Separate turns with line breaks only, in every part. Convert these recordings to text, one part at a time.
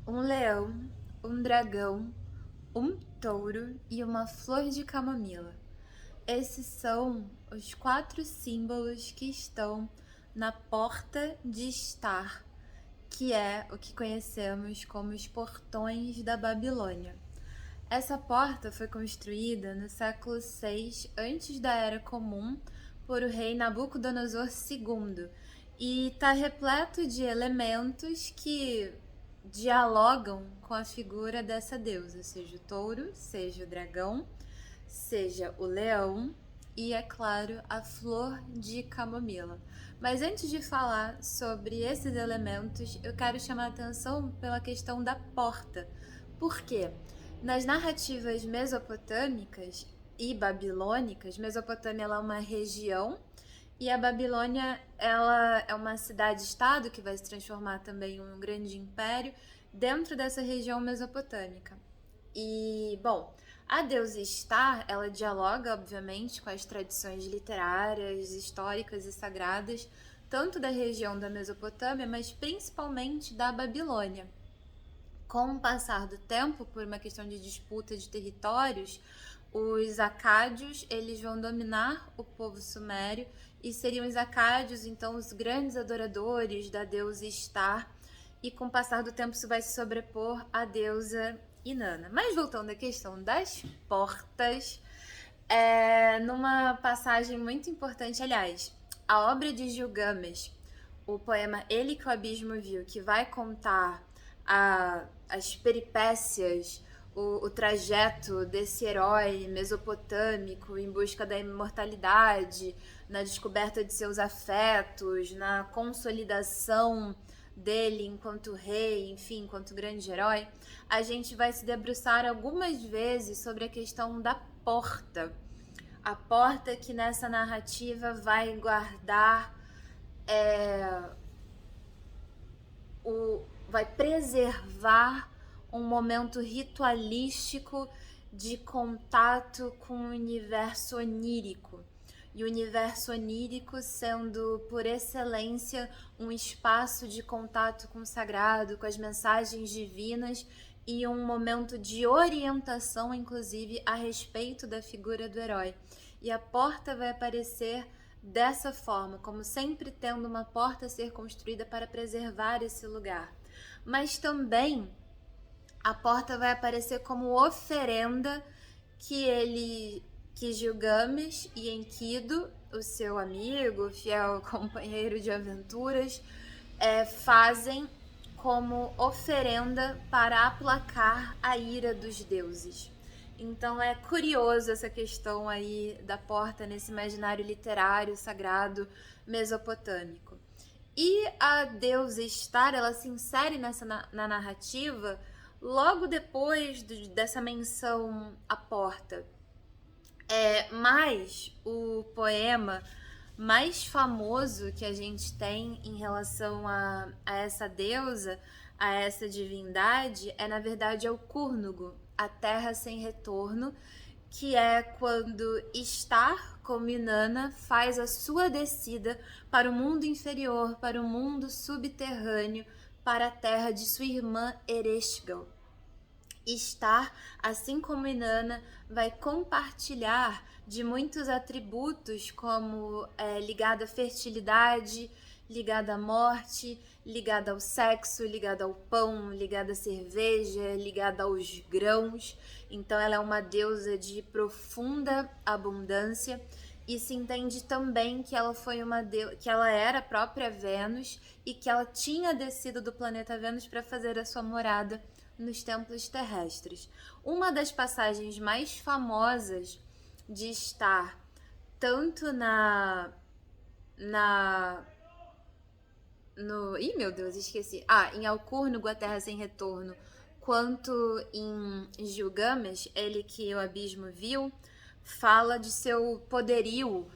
um leão, um dragão, um touro e uma flor de camomila. Esses são os quatro símbolos que estão na porta de estar, que é o que conhecemos como os portões da Babilônia. Essa porta foi construída no século VI antes da Era Comum por o rei Nabucodonosor II e está repleto de elementos que dialogam com a figura dessa deusa, seja o touro, seja o dragão, seja o leão e, é claro, a flor de camomila. Mas antes de falar sobre esses elementos, eu quero chamar a atenção pela questão da porta. Por quê? Nas narrativas mesopotâmicas e babilônicas, Mesopotâmia ela é uma região e a Babilônia ela é uma cidade-estado que vai se transformar também em um grande império dentro dessa região mesopotâmica. E, bom, a deusa Estar, ela dialoga, obviamente, com as tradições literárias, históricas e sagradas, tanto da região da Mesopotâmia, mas principalmente da Babilônia. Com o passar do tempo, por uma questão de disputa de territórios, os acádios eles vão dominar o povo sumério e seriam os acádios então os grandes adoradores da deusa Estar, e com o passar do tempo isso vai se sobrepor à deusa Inanna. Mas voltando à questão das portas, numa passagem muito importante, aliás, a obra de Gilgamesh, o poema Ele que o Abismo Viu, que vai contar as peripécias, o trajeto desse herói mesopotâmico em busca da imortalidade, na descoberta de seus afetos, na consolidação dele enquanto rei, enfim, enquanto grande herói, a gente vai se debruçar algumas vezes sobre a questão da porta. A porta que nessa narrativa vai guardar, vai preservar um momento ritualístico de contato com o universo onírico. E o universo onírico sendo, por excelência, um espaço de contato com o sagrado, com as mensagens divinas e um momento de orientação, inclusive, a respeito da figura do herói. E a porta vai aparecer dessa forma, como sempre tendo uma porta a ser construída para preservar esse lugar. Mas também a porta vai aparecer como oferenda que Gilgamesh e Enkidu, o seu amigo, fiel companheiro de aventuras, fazem como oferenda para aplacar a ira dos deuses. Então é curioso essa questão aí da porta nesse imaginário literário sagrado mesopotâmico. E a deusa Estar, ela se insere na narrativa logo depois dessa menção à porta. Mas o poema mais famoso que a gente tem em relação a essa deusa, a essa divindade, é na verdade o Cúrnugo, a terra sem retorno, que é quando Estar, como Inanna, faz a sua descida para o mundo inferior, para o mundo subterrâneo, para a terra de sua irmã Ereshkigal. Estar, assim como Inanna, vai compartilhar de muitos atributos como ligada à fertilidade, ligada à morte, ligada ao sexo, ligada ao pão, ligada à cerveja, ligada aos grãos. Então ela é uma deusa de profunda abundância e se entende também que ela foi que ela era a própria Vênus e que ela tinha descido do planeta Vênus para fazer a sua morada nos templos terrestres. Uma das passagens mais famosas de Estar, tanto ih, meu Deus, esqueci. Em Alcúrnugo, a Terra Sem Retorno, quanto em Gilgamesh, Ele que o Abismo Viu, fala de seu poderio,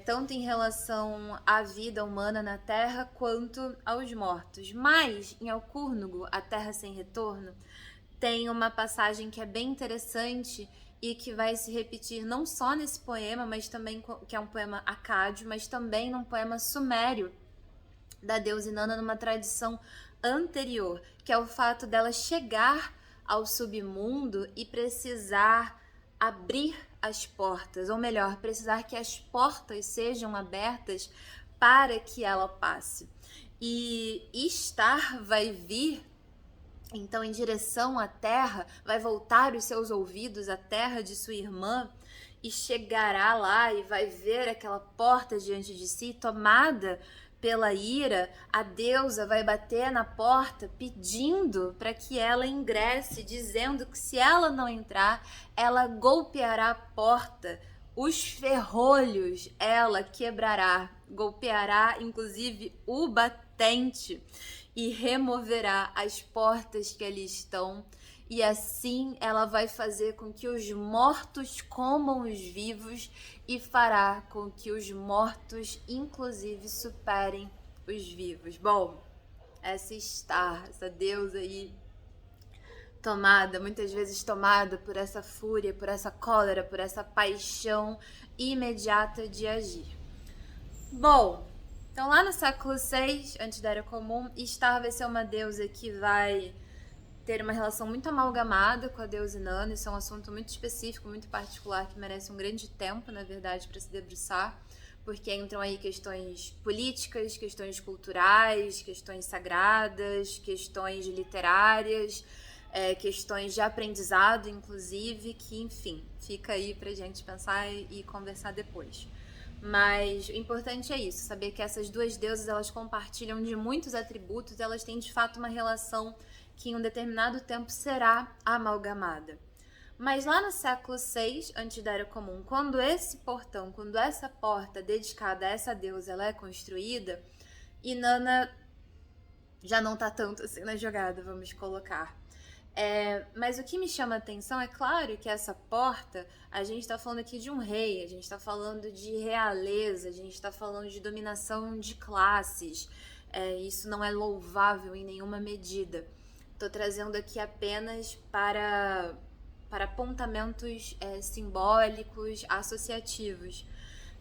tanto em relação à vida humana na Terra quanto aos mortos. Mas, em Alcúrnugo, a Terra Sem Retorno, tem uma passagem que é bem interessante e que vai se repetir não só nesse poema, mas também que é um poema acádio, mas também num poema sumério da deusa Inanna, numa tradição anterior, que é o fato dela chegar ao submundo e precisar abrir as portas, ou melhor, precisar que as portas sejam abertas para que ela passe. E Star vai vir então em direção à terra, vai voltar os seus ouvidos à terra de sua irmã e chegará lá e vai ver aquela porta diante de si tomada pela ira. A deusa vai bater na porta pedindo para que ela ingresse, dizendo que se ela não entrar, ela golpeará a porta, os ferrolhos ela quebrará, golpeará inclusive o batente e removerá as portas que ali estão, e assim ela vai fazer com que os mortos comam os vivos e fará com que os mortos, inclusive, superem os vivos. Bom, essa Star, essa deusa aí, muitas vezes tomada por essa fúria, por essa cólera, por essa paixão imediata de agir. Bom, então lá no século VI, antes da Era Comum, Star vai ser uma deusa que vai ter uma relação muito amalgamada com a deusa Inanna. Isso é um assunto muito específico, muito particular, que merece um grande tempo, na verdade, para se debruçar, porque entram aí questões políticas, questões culturais, questões sagradas, questões literárias, questões de aprendizado, inclusive, que, enfim, fica aí pra gente pensar e conversar depois. Mas o importante é isso, saber que essas duas deusas, elas compartilham de muitos atributos, elas têm de fato uma relação que em um determinado tempo será amalgamada. Mas lá no século VI, antes da Era Comum, quando esse portão, quando essa porta dedicada a essa deusa, ela é construída, Inanna já não tá tanto assim na jogada, vamos colocar. Mas o que me chama a atenção é claro que essa porta, a gente está falando aqui de um rei, a gente está falando de realeza, a gente está falando de dominação de classes. Isso não é louvável em nenhuma medida. Estou trazendo aqui apenas para apontamentos simbólicos, associativos.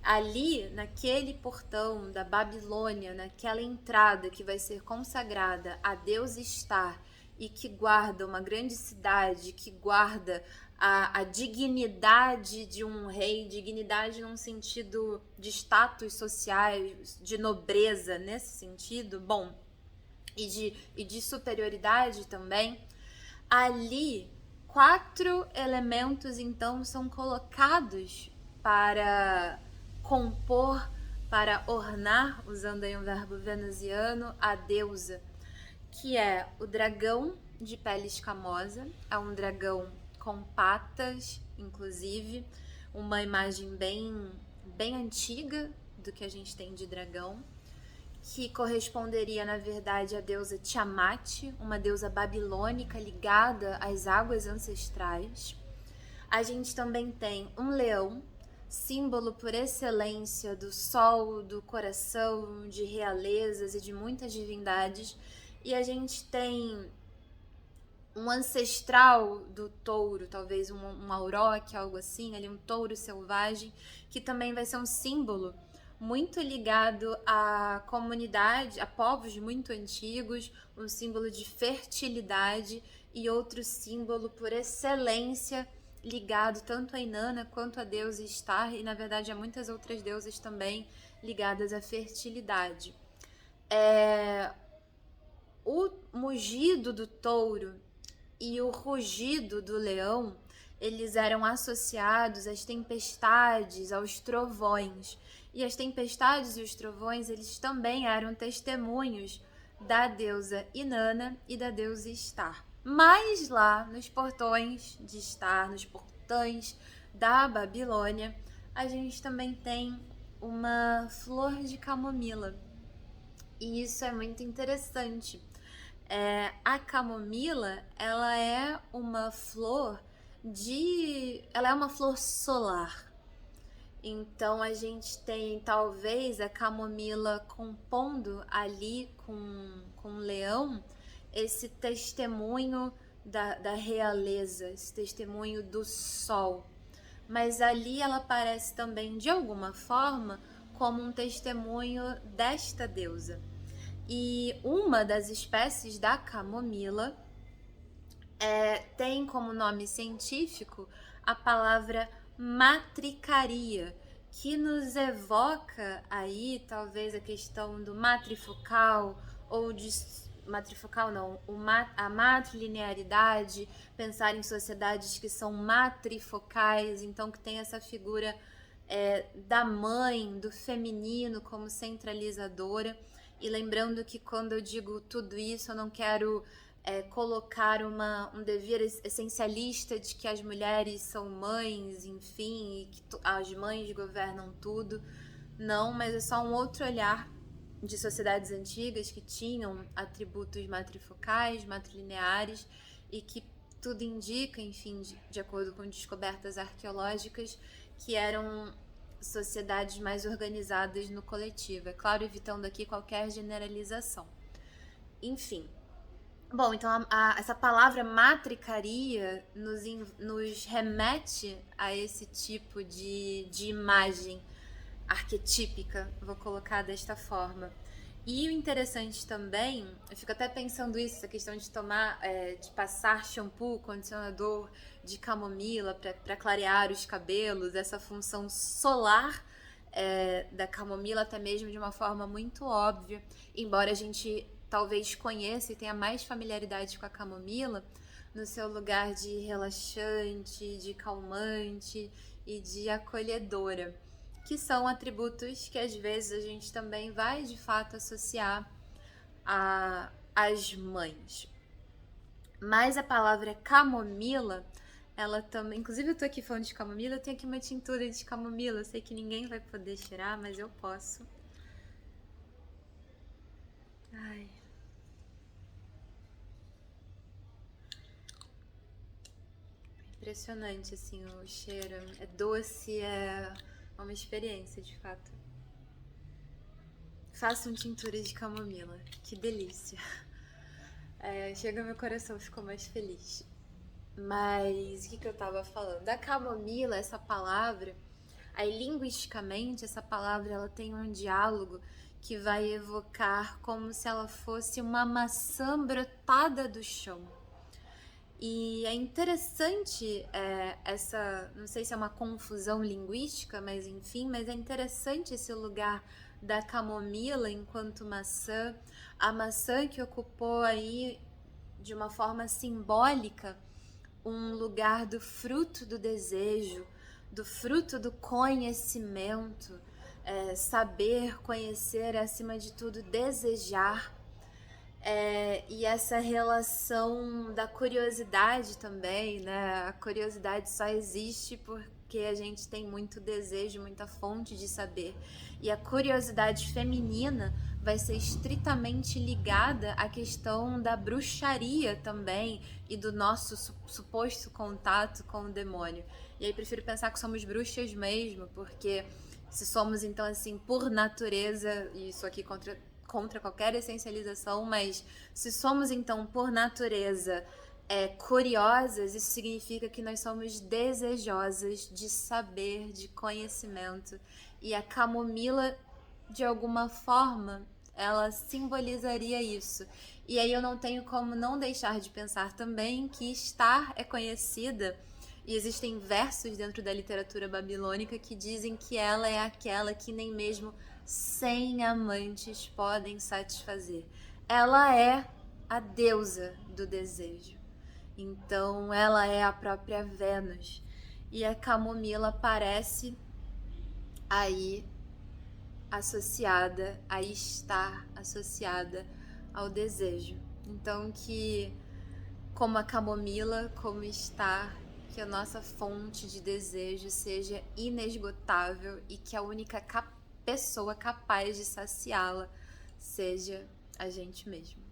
Ali, naquele portão da Babilônia, naquela entrada que vai ser consagrada a Deus Star, e que guarda uma grande cidade, que guarda a dignidade de um rei, dignidade num sentido de status sociais, de nobreza nesse sentido, bom, e de superioridade também. Ali, 4 elementos então são colocados para compor, para ornar, usando aí um verbo venusiano, a deusa, que é o dragão de pele escamosa, é um dragão com patas, inclusive, uma imagem bem antiga do que a gente tem de dragão, que corresponderia, na verdade, à deusa Tiamat, uma deusa babilônica ligada às águas ancestrais. A gente também tem um leão, símbolo por excelência do sol, do coração, de realezas e de muitas divindades. E a gente tem um ancestral do touro, talvez um auroque, algo assim, ali um touro selvagem, que também vai ser um símbolo muito ligado à comunidade, a povos muito antigos, um símbolo de fertilidade e outro símbolo por excelência ligado tanto a Inanna quanto a deusa Star e, na verdade, a muitas outras deusas também ligadas à fertilidade. O mugido do touro e o rugido do leão, eles eram associados às tempestades, aos trovões. E as tempestades e os trovões, eles também eram testemunhos da deusa Inanna e da deusa Star. Mas lá nos portões de Star, nos portões da Babilônia, a gente também tem uma flor de camomila. E isso é muito interessante. A camomila, ela é uma flor solar. Então a gente tem talvez a camomila compondo ali com o leão esse testemunho da realeza, esse testemunho do sol. Mas ali ela aparece também de alguma forma como um testemunho desta deusa. E uma das espécies da camomila tem como nome científico a palavra matricaria, que nos evoca aí talvez a questão do matrifocal ou de matrifocal não, a matrilinearidade, pensar em sociedades que são matrifocais, então que tem essa figura da mãe, do feminino como centralizadora. E lembrando que quando eu digo tudo isso, eu não quero colocar um dever essencialista de que as mulheres são mães, enfim, e que as mães governam tudo. Não, mas é só um outro olhar de sociedades antigas que tinham atributos matrifocais, matrilineares, e que tudo indica, enfim, de acordo com descobertas arqueológicas, que eram sociedades mais organizadas no coletivo. É claro, evitando aqui qualquer generalização. Enfim. Bom, então essa palavra matricaria nos remete a esse tipo de imagem arquetípica, vou colocar desta forma. E o interessante também, eu fico até pensando isso, essa questão de de passar shampoo, condicionador de camomila para clarear os cabelos, essa função solar da camomila até mesmo de uma forma muito óbvia, embora a gente talvez conheça e tenha mais familiaridade com a camomila no seu lugar de relaxante, de calmante e de acolhedora, que são atributos que às vezes a gente também vai de fato associar às mães. Mas a palavra camomila, ela também. Inclusive, eu tô aqui falando de camomila, eu tenho aqui uma tintura de camomila. Eu sei que ninguém vai poder cheirar, mas eu posso. Ai. Impressionante, assim, o cheiro. É doce, é uma experiência, de fato. Façam tintura de camomila. Que delícia. Chega meu coração, ficou mais feliz. Mas o que eu tava falando? Da camomila, essa palavra, aí linguisticamente, essa palavra ela tem um diálogo que vai evocar como se ela fosse uma maçã brotada do chão. E é interessante essa, não sei se é uma confusão linguística, mas enfim, mas é interessante esse lugar da camomila enquanto maçã, a maçã que ocupou aí de uma forma simbólica um lugar do fruto do desejo, do fruto do conhecimento, saber, conhecer, acima de tudo, desejar. E essa relação da curiosidade também, né? A curiosidade só existe porque a gente tem muito desejo, muita fonte de saber. E a curiosidade feminina vai ser estritamente ligada à questão da bruxaria também e do nosso suposto contato com o demônio. E aí prefiro pensar que somos bruxas mesmo, porque se somos então assim por natureza, e isso aqui contra qualquer essencialização, mas se somos então por natureza curiosas, isso significa que nós somos desejosas de saber, de conhecimento, e a camomila de alguma forma ela simbolizaria isso. E aí eu não tenho como não deixar de pensar também que Estar é conhecida, e existem versos dentro da literatura babilônica que dizem que ela é aquela que nem mesmo 100 amantes podem satisfazer. Ela é a deusa do desejo. Então ela é a própria Vênus. E a camomila parece aí associada, a estar associada ao desejo. Então que como a camomila, como estar, que a nossa fonte de desejo seja inesgotável e que a única pessoa capaz de saciá-la seja a gente mesmo.